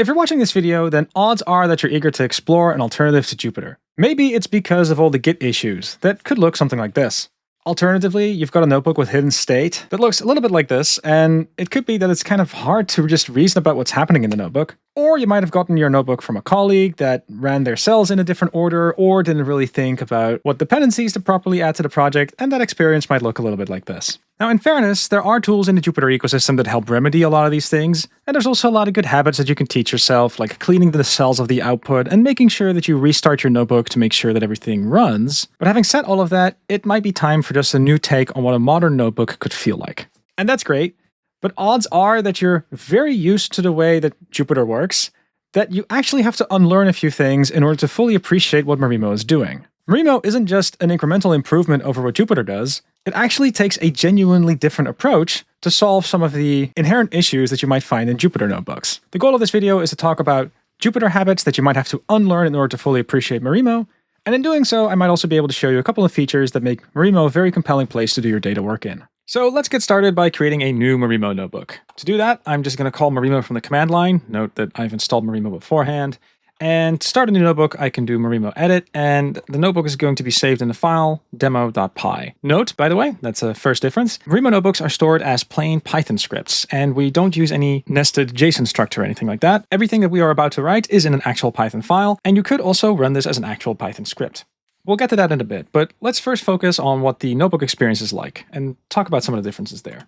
If you're watching this video, then odds are that you're eager to explore an alternative to Jupyter. Maybe it's because of all the Git issues that could look something like this. Alternatively, you've got a notebook with hidden state that looks a little bit like this, and it could be that it's kind of hard to just reason about what's happening in the notebook. Or you might have gotten your notebook from a colleague that ran their cells in a different order or didn't really think about what dependencies to properly add to the project, and that experience might look a little bit like this. Now, in fairness, there are tools in the Jupyter ecosystem that help remedy a lot of these things, and there's also a lot of good habits that you can teach yourself, like cleaning the cells of the output and making sure that you restart your notebook to make sure that everything runs. But having said all of that, it might be time for just a new take on what a modern notebook could feel like. And that's great, but odds are that you're very used to the way that Jupyter works, that you actually have to unlearn a few things in order to fully appreciate what Marimo is doing. Marimo isn't just an incremental improvement over what Jupyter does, it actually takes a genuinely different approach to solve some of the inherent issues that you might find in Jupyter notebooks. The goal of this video is to talk about Jupyter habits that you might have to unlearn in order to fully appreciate Marimo, and in doing so, I might also be able to show you a couple of features that make Marimo a very compelling place to do your data work in. So let's get started by creating a new Marimo notebook. To do that, I'm just going to call Marimo from the command line. Note that I've installed Marimo beforehand. And to start a new notebook, I can do marimo edit, and the notebook is going to be saved in the file demo.py. Note, by the way, that's a first difference. Marimo notebooks are stored as plain Python scripts, and we don't use any nested JSON structure or anything like that. Everything that we are about to write is in an actual Python file, and you could also run this as an actual Python script. We'll get to that in a bit, but let's first focus on what the notebook experience is like, and talk about some of the differences there.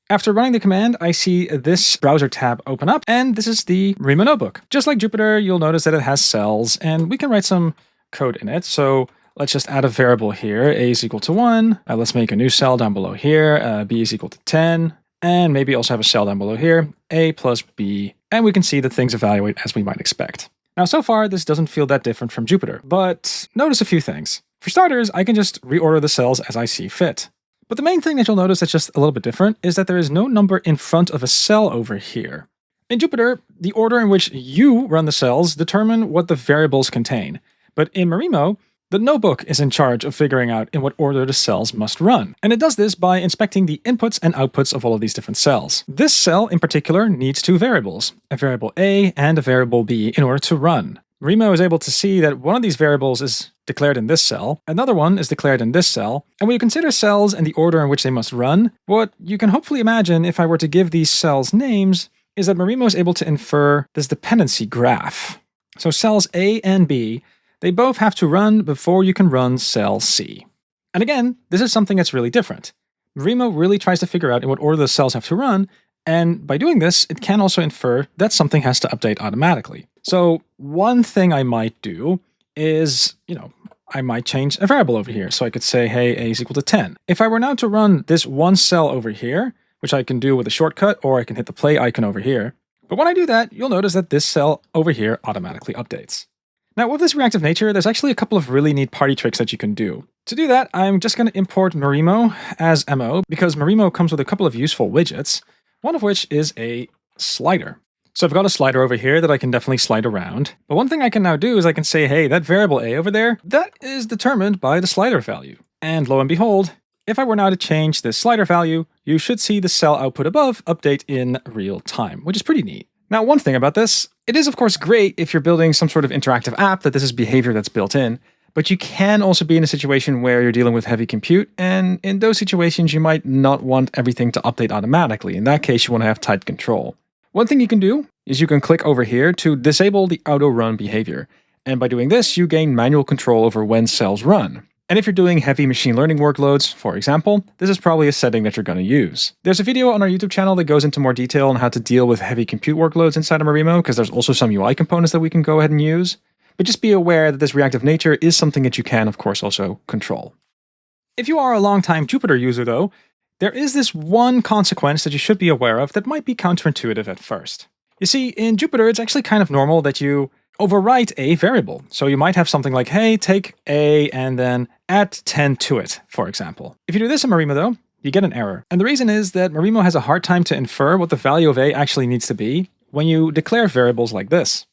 After running the command, I see this browser tab open up, and this is the Marimo notebook. Just like Jupyter, you'll notice that it has cells, and we can write some code in it. So let's just add a variable here, a is equal to 1. Let's make a new cell down below here, b is equal to 10, and maybe also have a cell down below here, a plus b, and we can see that things evaluate as we might expect. Now, so far, this doesn't feel that different from Jupyter, but notice a few things. For starters, I can just reorder the cells as I see fit. But the main thing that you'll notice that's just a little bit different is that there is no number in front of a cell over here. In Jupyter, the order in which you run the cells determine what the variables contain. But in Marimo, the notebook is in charge of figuring out in what order the cells must run. And it does this by inspecting the inputs and outputs of all of these different cells. This cell in particular needs two variables, a variable A and a variable B, in order to run. Marimo is able to see that one of these variables is declared in this cell, another one is declared in this cell, and when you consider cells and the order in which they must run, what you can hopefully imagine if I were to give these cells names is that Marimo is able to infer this dependency graph. So cells A and B, they both have to run before you can run cell C. And again, this is something that's really different. Marimo really tries to figure out in what order the cells have to run, and by doing this, it can also infer that something has to update automatically. So one thing I might do is, I might change a variable over here. So I could say, hey, a is equal to 10. If I were now to run this one cell over here, which I can do with a shortcut, or I can hit the play icon over here. But when I do that, you'll notice that this cell over here automatically updates. Now, with this reactive nature, there's actually a couple of really neat party tricks that you can do. To do that, I'm just going to import Marimo as mo, because Marimo comes with a couple of useful widgets, one of which is a slider. So I've got a slider over here that I can definitely slide around. But one thing I can now do is I can say, hey, that variable A over there, that is determined by the slider value. And lo and behold, if I were now to change this slider value, you should see the cell output above update in real time, which is pretty neat. Now, one thing about this, it is of course great if you're building some sort of interactive app that this is behavior that's built in, but you can also be in a situation where you're dealing with heavy compute, and in those situations, you might not want everything to update automatically. In that case, you want to have tight control. One thing you can do is you can click over here to disable the auto run behavior. And by doing this, you gain manual control over when cells run. And if you're doing heavy machine learning workloads, for example, this is probably a setting that you're going to use. There's a video on our YouTube channel that goes into more detail on how to deal with heavy compute workloads inside of Marimo, because there's also some UI components that we can go ahead and use. But just be aware that this reactive nature is something that you can, of course, also control. If you are a longtime Jupyter user, though, there is this one consequence that you should be aware of that might be counterintuitive at first. You see, in Jupyter, it's actually kind of normal that you overwrite a variable. So you might have something like, hey, take A and then add 10 to it, for example. If you do this in Marimo, though, you get an error. And the reason is that Marimo has a hard time to infer what the value of A actually needs to be when you declare variables like this.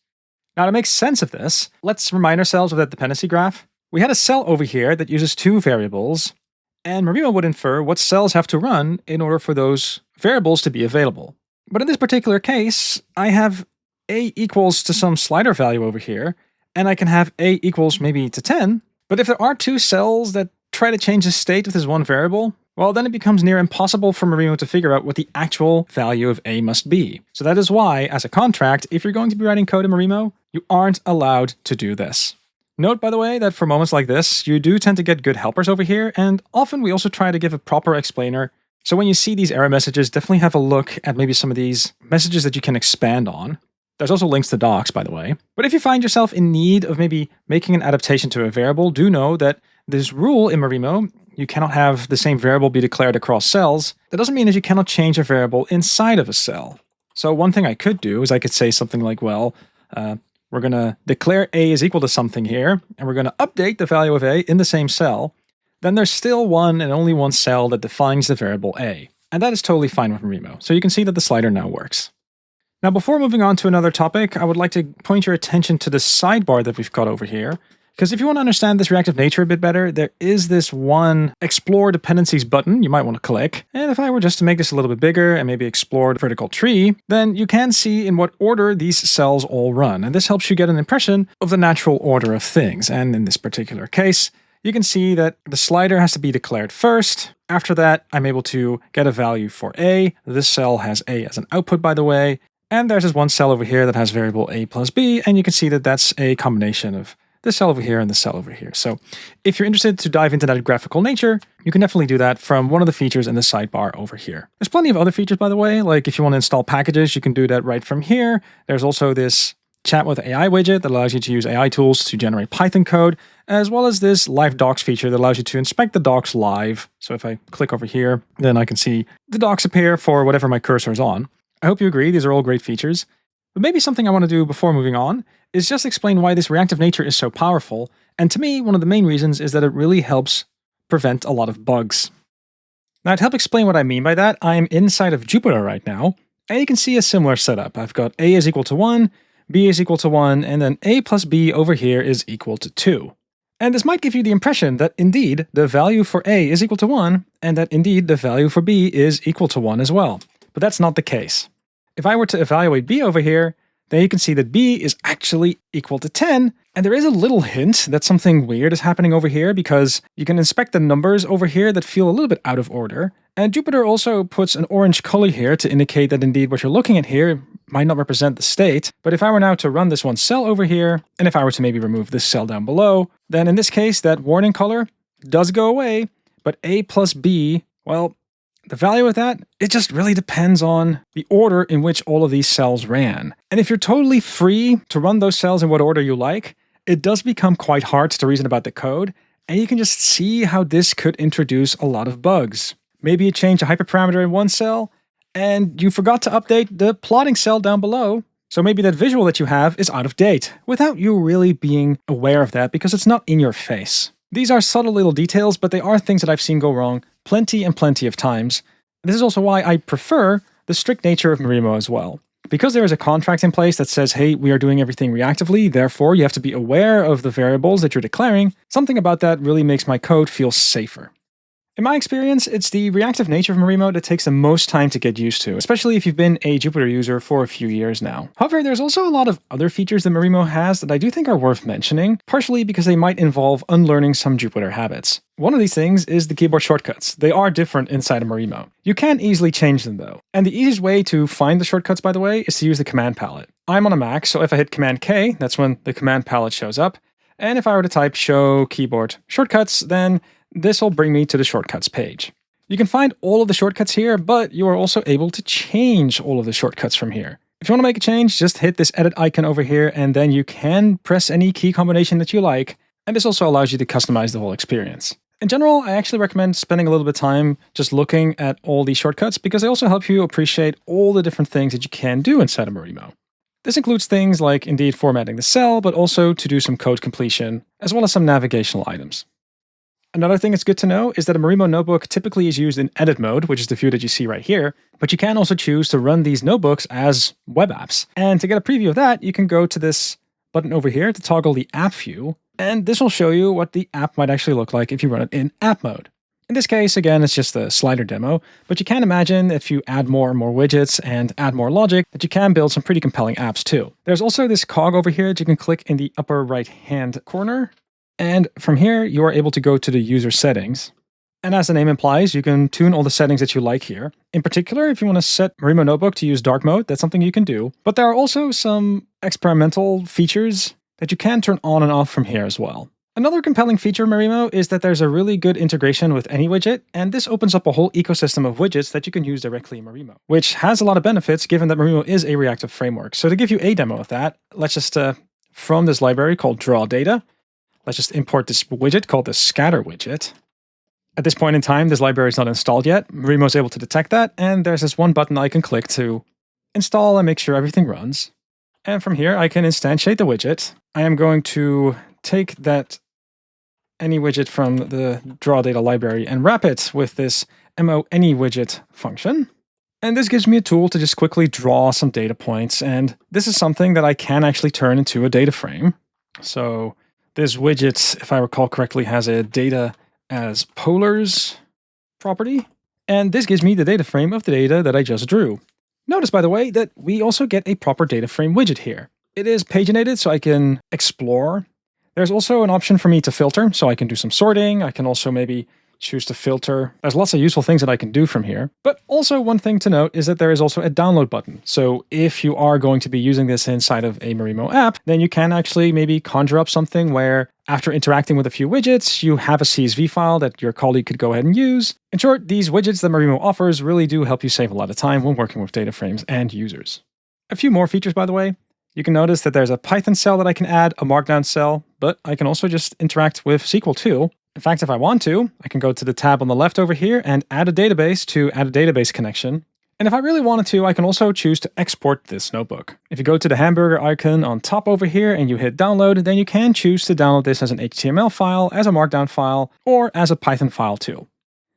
Now, to make sense of this, let's remind ourselves of that dependency graph. We had a cell over here that uses two variables, and Marimo would infer what cells have to run in order for those variables to be available. But in this particular case, I have a equals to some slider value over here, and I can have a equals maybe to 10, but if there are two cells that try to change the state of this one variable, well, then it becomes near impossible for Marimo to figure out what the actual value of a must be. So that is why, as a contract, if you're going to be writing code in Marimo, you aren't allowed to do this. Note, by the way, that for moments like this, you do tend to get good helpers over here, and often we also try to give a proper explainer. So when you see these error messages, definitely have a look at maybe some of these messages that you can expand on. There's also links to docs, by the way. But if you find yourself in need of maybe making an adaptation to a variable, do know that this rule in Marimo, you cannot have the same variable be declared across cells. That doesn't mean that you cannot change a variable inside of a cell. So one thing I could do is I could say something like, well, we're going to declare a is equal to something here, and we're going to update the value of a in the same cell. Then there's still one and only one cell that defines the variable a. And that is totally fine with Marimo. So you can see that the slider now works. Now, before moving on to another topic, I would like to point your attention to the sidebar that we've got over here. Because if you want to understand this reactive nature a bit better, there is this one Explore Dependencies button you might want to click. And if I were just to make this a little bit bigger and maybe explore the vertical tree, then you can see in what order these cells all run. And this helps you get an impression of the natural order of things. And in this particular case, you can see that the slider has to be declared first. After that, I'm able to get a value for a. This cell has a as an output, by the way. And there's this one cell over here that has variable a plus b, and you can see that that's a combination of this cell over here and this cell over here. So if you're interested to dive into that graphical nature, you can definitely do that from one of the features in the sidebar over here. There's plenty of other features, by the way, like if you want to install packages, you can do that right from here. There's also this Chat with AI widget that allows you to use AI tools to generate Python code, as well as this live docs feature that allows you to inspect the docs live. So if I click over here, then I can see the docs appear for whatever my cursor is on. I hope you agree, these are all great features. But maybe something I want to do before moving on is just explain why this reactive nature is so powerful, and to me, one of the main reasons is that it really helps prevent a lot of bugs. Now, to help explain what I mean by that, I'm inside of Jupyter right now, and you can see a similar setup. I've got a is equal to 1, b is equal to 1, and then a plus b over here is equal to 2. And this might give you the impression that indeed the value for a is equal to 1, and that indeed the value for b is equal to 1 as well. But that's not the case. If I were to evaluate b over here, then you can see that b is actually equal to 10, and there is a little hint that something weird is happening over here because you can inspect the numbers over here that feel a little bit out of order. And Jupyter also puts an orange color here to indicate that indeed what you're looking at here might not represent the state. But if I were now to run this one cell over here, and if I were to maybe remove this cell down below, then in this case, that warning color does go away, but a plus b, well, the value of that, it just really depends on the order in which all of these cells ran. And if you're totally free to run those cells in what order you like, it does become quite hard to reason about the code, and you can just see how this could introduce a lot of bugs. Maybe you change a hyperparameter in one cell, and you forgot to update the plotting cell down below. So maybe that visual that you have is out of date, without you really being aware of that because it's not in your face. These are subtle little details, but they are things that I've seen go wrong plenty and plenty of times. This is also why I prefer the strict nature of Marimo as well. Because there is a contract in place that says, hey, we are doing everything reactively, therefore you have to be aware of the variables that you're declaring, something about that really makes my code feel safer. In my experience, it's the reactive nature of Marimo that takes the most time to get used to, especially if you've been a Jupyter user for a few years now. However, there's also a lot of other features that Marimo has that I do think are worth mentioning, partially because they might involve unlearning some Jupyter habits. One of these things is the keyboard shortcuts. They are different inside of Marimo. You can easily change them though. And the easiest way to find the shortcuts, by the way, is to use the command palette. I'm on a Mac, so if I hit Command K, that's when the command palette shows up. And if I were to type show keyboard shortcuts, then this will bring me to the shortcuts page. You can find all of the shortcuts here, but you are also able to change all of the shortcuts from here. If you want to make a change, just hit this edit icon over here, and then you can press any key combination that you like. And this also allows you to customize the whole experience. In general, I actually recommend spending a little bit of time just looking at all these shortcuts because they also help you appreciate all the different things that you can do inside of Marimo. This includes things like indeed formatting the cell, but also to do some code completion, as well as some navigational items. Another thing that's good to know is that a Marimo notebook typically is used in edit mode, which is the view that you see right here, but you can also choose to run these notebooks as web apps. And to get a preview of that, you can go to this button over here to toggle the app view, and this will show you what the app might actually look like if you run it in app mode. In this case, again, it's just a slider demo, but you can imagine if you add more and more widgets and add more logic that you can build some pretty compelling apps too. There's also this cog over here that you can click in the upper right-hand corner. And from here, you are able to go to the user settings. And as the name implies, you can tune all the settings that you like here. In particular, if you want to set Marimo Notebook to use dark mode, that's something you can do. But there are also some experimental features that you can turn on and off from here as well. Another compelling feature of Marimo is that there's a really good integration with any widget, and this opens up a whole ecosystem of widgets that you can use directly in Marimo, which has a lot of benefits given that Marimo is a reactive framework. So to give you a demo of that, let's just, from this library called draw data, let's just import this widget called the scatter widget. At this point in time, this library is not installed yet. Marimo is able to detect that, and there's this one button I can click to install and make sure everything runs. And from here, I can instantiate the widget. I am going to take that any widget from the draw data library and wrap it with this moAnyWidget function. And this gives me a tool to just quickly draw some data points. And this is something that I can actually turn into a data frame. So this widget, if I recall correctly, has a data as polars property. And this gives me the data frame of the data that I just drew. Notice, by the way, that we also get a proper data frame widget here. It is paginated, so I can explore. There's also an option for me to filter, so I can do some sorting. I can also maybe choose to filter. There's lots of useful things that I can do from here. But also one thing to note is that there is also a download button. So if you are going to be using this inside of a Marimo app, then you can actually maybe conjure up something where after interacting with a few widgets, you have a CSV file that your colleague could go ahead and use. In short, these widgets that Marimo offers really do help you save a lot of time when working with data frames and users. A few more features, by the way. You can notice that there's a Python cell that I can add, a Markdown cell, but I can also just interact with SQL too. In fact, if I want to, I can go to the tab on the left over here and add a database to add a database connection. And if I really wanted to, I can also choose to export this notebook. If you go to the hamburger icon on top over here and you hit download, then you can choose to download this as an HTML file, as a Markdown file, or as a Python file too.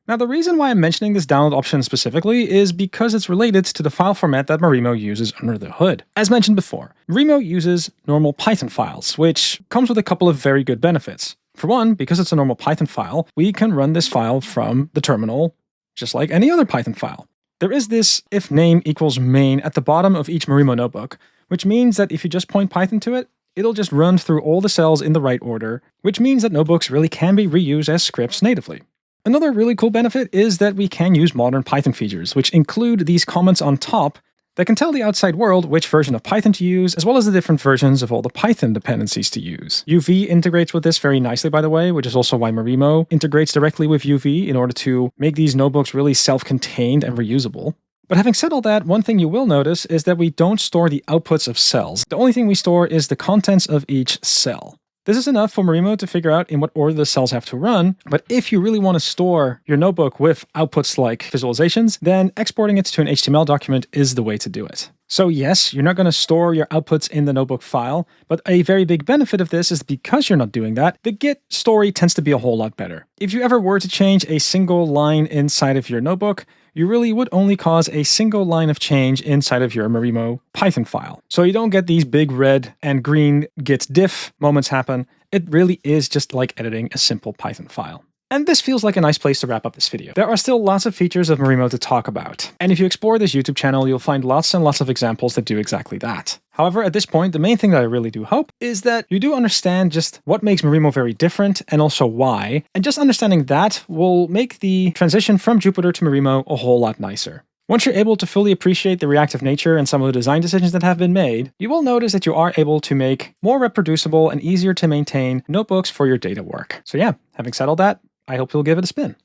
Now, the reason why I'm mentioning this download option specifically is because it's related to the file format that Marimo uses under the hood. As mentioned before, Marimo uses normal Python files, which comes with a couple of very good benefits. For one, because it's a normal Python file, we can run this file from the terminal, just like any other Python file. There is this if name equals main at the bottom of each Marimo notebook, which means that if you just point Python to it, it'll just run through all the cells in the right order, which means that notebooks really can be reused as scripts natively. Another really cool benefit is that we can use modern Python features, which include these comments on top that can tell the outside world which version of Python to use, as well as the different versions of all the Python dependencies to use. UV integrates with this very nicely, by the way, which is also why Marimo integrates directly with UV in order to make these notebooks really self-contained and reusable. But having said all that, one thing you will notice is that we don't store the outputs of cells. The only thing we store is the contents of each cell. This is enough for Marimo to figure out in what order the cells have to run, but if you really want to store your notebook with outputs like visualizations, then exporting it to an HTML document is the way to do it. So yes, you're not going to store your outputs in the notebook file, but a very big benefit of this is because you're not doing that, the Git story tends to be a whole lot better. If you ever were to change a single line inside of your notebook, you really would only cause a single line of change inside of your Marimo Python file. So you don't get these big red and green git diff moments happen. It really is just like editing a simple Python file. And this feels like a nice place to wrap up this video. There are still lots of features of Marimo to talk about. And if you explore this YouTube channel, you'll find lots and lots of examples that do exactly that. However, at this point, the main thing that I really do hope is that you do understand just what makes Marimo very different and also why. And just understanding that will make the transition from Jupyter to Marimo a whole lot nicer. Once you're able to fully appreciate the reactive nature and some of the design decisions that have been made, you will notice that you are able to make more reproducible and easier to maintain notebooks for your data work. So yeah, having said all that, I hope you'll give it a spin.